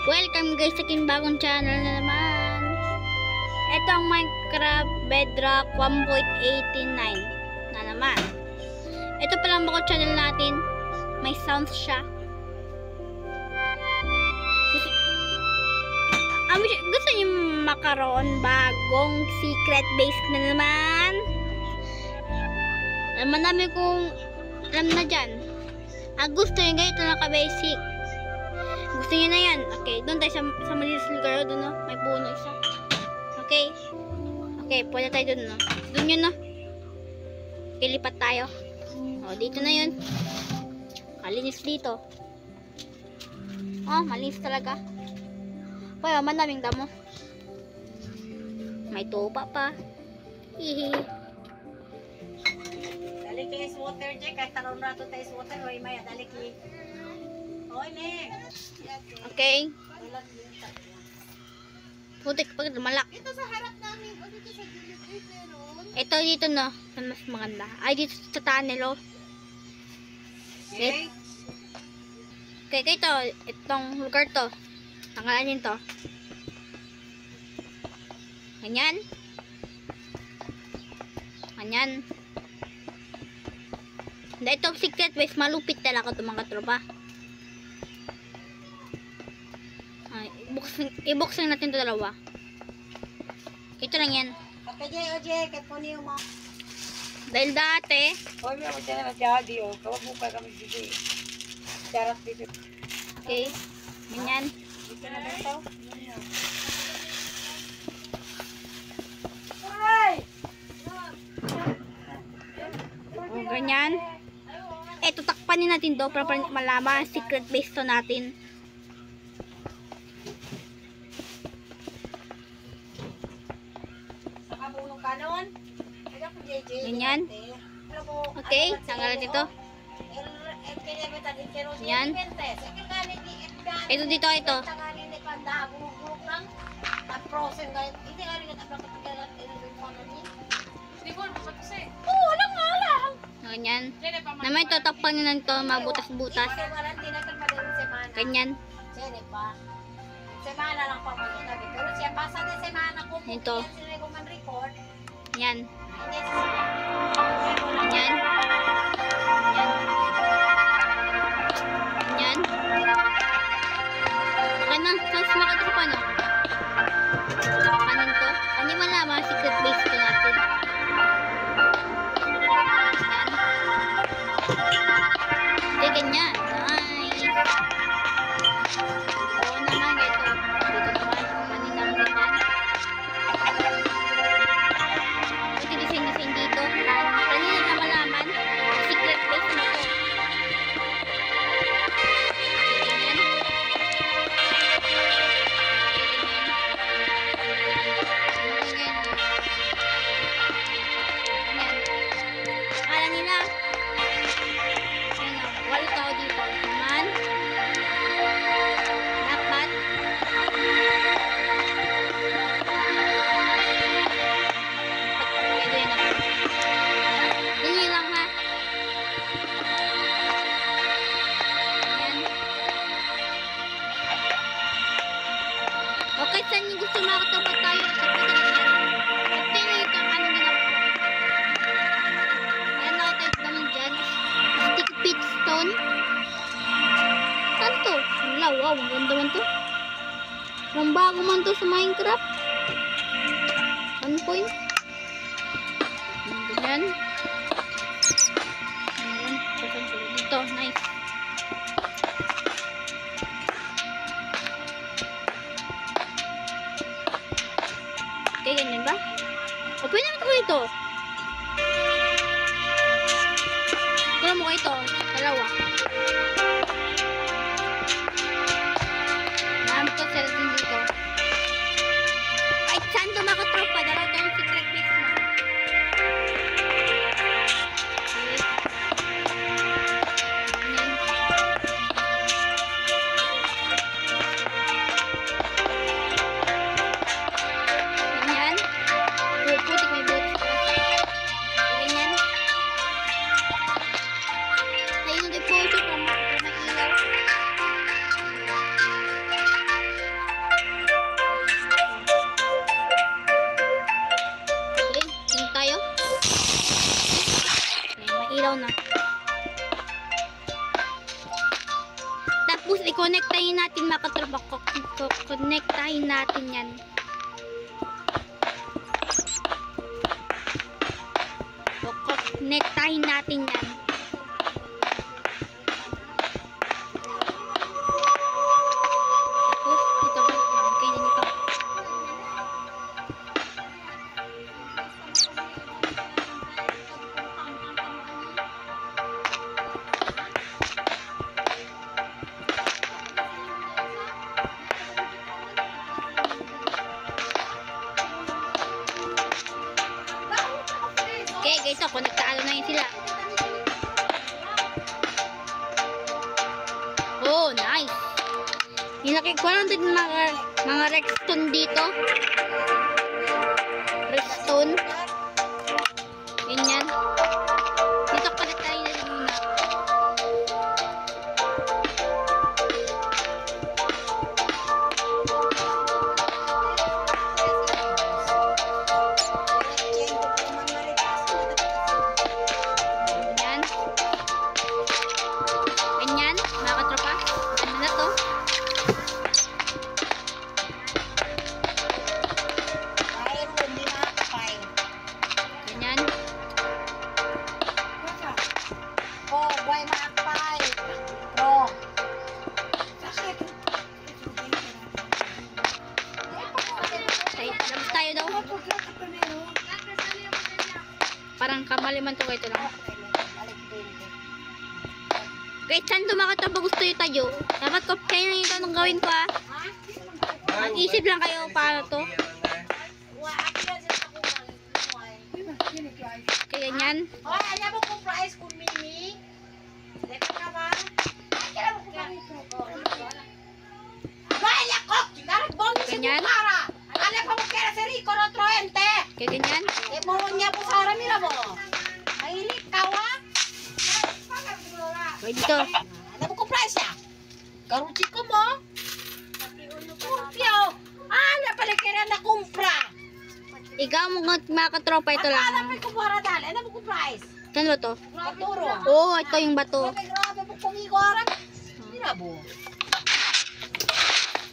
Welcome guys sa aking bagong channel na naman. Ito ang Minecraft Bedrock 1.89 na naman. Ito pa lang bago channel natin. May sounds siya. Gusto niyo makaroon bagong secret base na naman? Alam namin kung alam na dyan. Gusto niyo ganito na ka-basic. Gusto niyo na yan. Okay, doon tayo sa malinis lugar. Doon, no? May puno isa. Okay. Okay, pwede tayo doon, no? Doon yun, no? Okay, lipat tayo. O, dito na yun. Malinis dito. Oh, malinis talaga. Pwede, madaming damo. May tupa pa. Hihi. Dali kayo is water, Jack. Kahit talon rato tayo is water. Hoy, maya, dali kayo. Hoy, ne. Okay. Putik pag malak. Ito sa harap namin, o dito sa gilid, meron. Ito dito, no? Saan mas maganda? Ay, dito sa tunnel, oh. Okay. Okay, ito. Itong lugar to. Tanggalin to. Ganyan. Ganyan. Hindi, ito secret base. Malupit talaga ito mga tropa. I-boxing natin ito dalawa. Ito lang yan. Kapagay, o Jack. Kahit po niyo mo. Dahil dati, Hoy, may ako dyan na jadi, o. Kawabuka kami dito. Charot dito. okay, ganyan. Dito na dito. Hoy! O, ganyan. Eto, takpanin natin do para malaman ang secret base to natin. Saka punong kanon. Ganyan. Okay, tanggalan ito. Yan. Ito dito, ito. Ganyan. Naman ito, takpanin lang ito, mabutas-butas. Ganyan. Semana lang pa magkita dito. Pero siya pasa din semana ko. Ito. Sila ko man record. Yan. Hindi Yan. Yan. Yan. Okay na, mas makita pa, no? Kanin to. Hindi malaman, secret base to natin. Yan. Okay, ganyan. Nice. Oo naman, ito. Dito naman, kanin naman ganyan. Ito design dito. Kanina na malaman, secret base na to. Akala nila, wala tao dito. Naman, dapat, pwede na. Ganyan lang ha. Ayan. Okay, saan yung gusto makatapat tayo? Ito na ito ang aming ginawa. Ayan, nakatayo naman dyan. Stick pit stone. Saan to? Wala, wow, ang ganda man to. Ang bago man to sa Minecraft. 1 point. Ganyan. Ayan, dito, nice. Okay, ganyan ba? O, pwede naman ako ito. Kaya mo ko ito. Dalawa. Naamit ko sa din dito. Kahit saan ito makatropa, dalawa ito yung secret base mo. Okay. Ganyan. Ganyan. Putik may butas. Tapos, i-connectahin natin mga katropa. Connectahin natin yan. Connectahin natin yan. Tapos, dito ba? Okay na dito. Okay, guys, konektado na yun sila. Oh, nice. Nilaki ko lang din mga redstone dito. Redstone. Ganyan. Dito konektahin na din muna. Ganyan. Ganyan, mga katropa. Ano na to? Ganyan. Labas tayo daw. Parang kamaliman to kayo lang. Kahit saan to mga katropa gusto yung tayo. Dapat ko kayo lang ito nung gawin ko ah. Mag-isip lang kayo paano to. Okay, ganyan. Ganyan. Okay, ganyan. Okay, dito. Karuchi ko mo? Kumpyaw. Pala kaya na kumpra. Ikaw mga katropa ito lang. Ano pa kumpara dali? Ano mo price? Saan ba to? Katuro. Oo, ito yung bato. Grabe mo kumigora. Dinabo.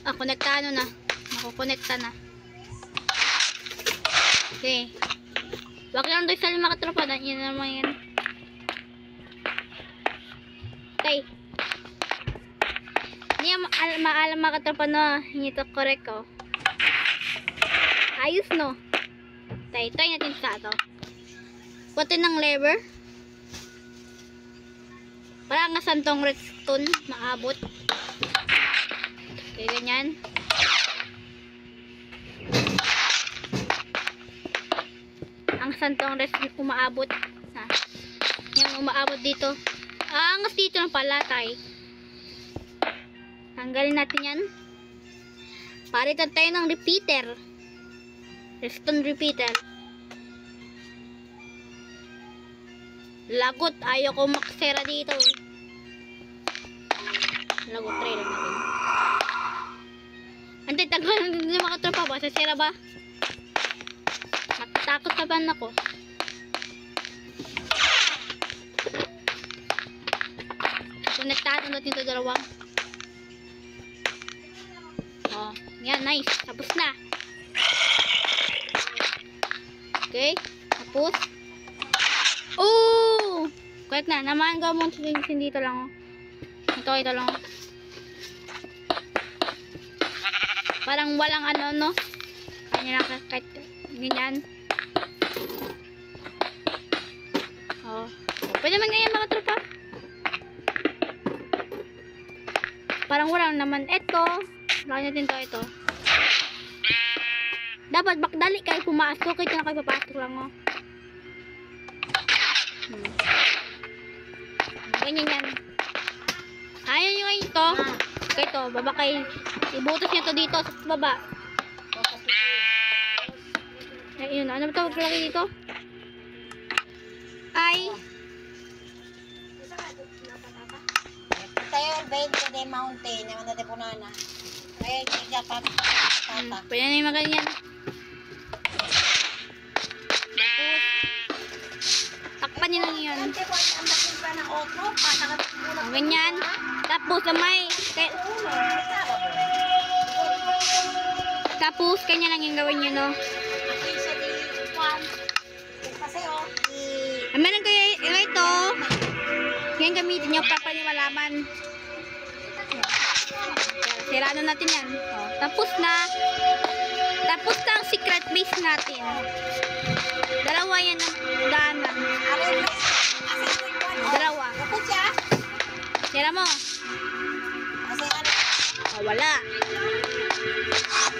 Ah, konektado na. Nakukonekta na. Okay. Wag lang doon sa mga katropa. Yan naman yan. Okay. Hindi maalam mga katropa na hindi to correct oh. Ayos no. Try natin sa ito. Putin ng lever. Para nga santong redstone maabot. Okay, ganyan. Ang santong redstone umaabot. Ha. Yung umaabot dito. Angas dito ng palatay. Tanggalin natin yan. Palitan tayo ng repeater. Redstone repeater. Lagot. Ayaw ko maksera dito. Lagot. Try lang natin. Antay, tanggalan din yung mga tropa ba? Sasira ba? Natatakot na ba ako? Konektado natin ito dalawa. Oh, yan, nice. Tapos na. Okay, tapos. Oh! Correct na. Naman gawa mo dito lang. Ito lang. Parang walang ano, no? Kanya lang kahit ganyan. Oh. Pwede naman ganyan mga tropa. Parang walang naman. Ito. Lagyan natin ito. Dapat bakdali kayo pumasok. Ito na kayo papasok lang, oh. Ganyan yan. Ayaw nyo ngayon ito. Okay, ito. Baba kayo. Ibutos nyo ito dito sa baba. Ayun. Ano ba ito? Lagi dito? Ay. Tayo, babe, sa the mountain. Naman natin punana. Kaya, dapat tata. Pwede na yung maganyan. Tapos, takpan nyo lang yun. Ante po, ang dating pa ng otro. Pasangat mo lang. Ganyan. Tapos, may Kaya, tapos, kanya lang yung gawin nyo, no? Kasi oh, Meron kayo ito. Yan gamitin nyo para paniwalaman. Siraan na natin yan. Oh, tapos na. Tapos na ang secret base natin. Dalawa yan ang daanan. Dalawa. Kapag siya, Sira mo. kasi ano, Oh, wala.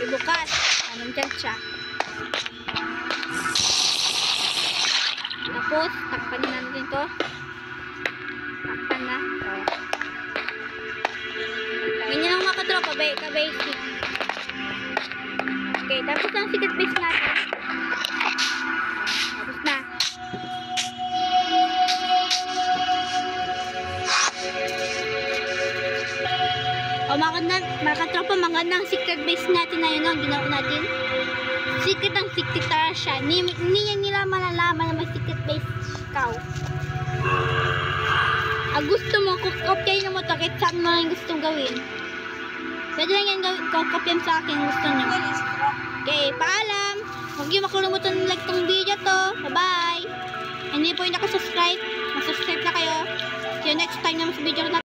Ibukas. Anong dyan siya? Tapos, takpan na natin ito. Takpan na. Oh. Ganyan lang mga katropa, ka-basic. Okay, tapos ang secret base natin. Tapos na. O mga katropa, magandang secret base natin na yun, no? Ginawa natin. Secret ang secret siya. Hindi nila malalaman na may secret base ikaw. Gusto mo, kopyahin mo ito kahit saan mo lang gustong gawin. Pwede lang yan kopyahin sa akin gusto nyo. Okay, paalam. Huwag niyo makalimutan like tong video to. Bye-bye. Hindi po yung nakasubscribe. Mag-subscribe na kayo. See you next time naman sa video na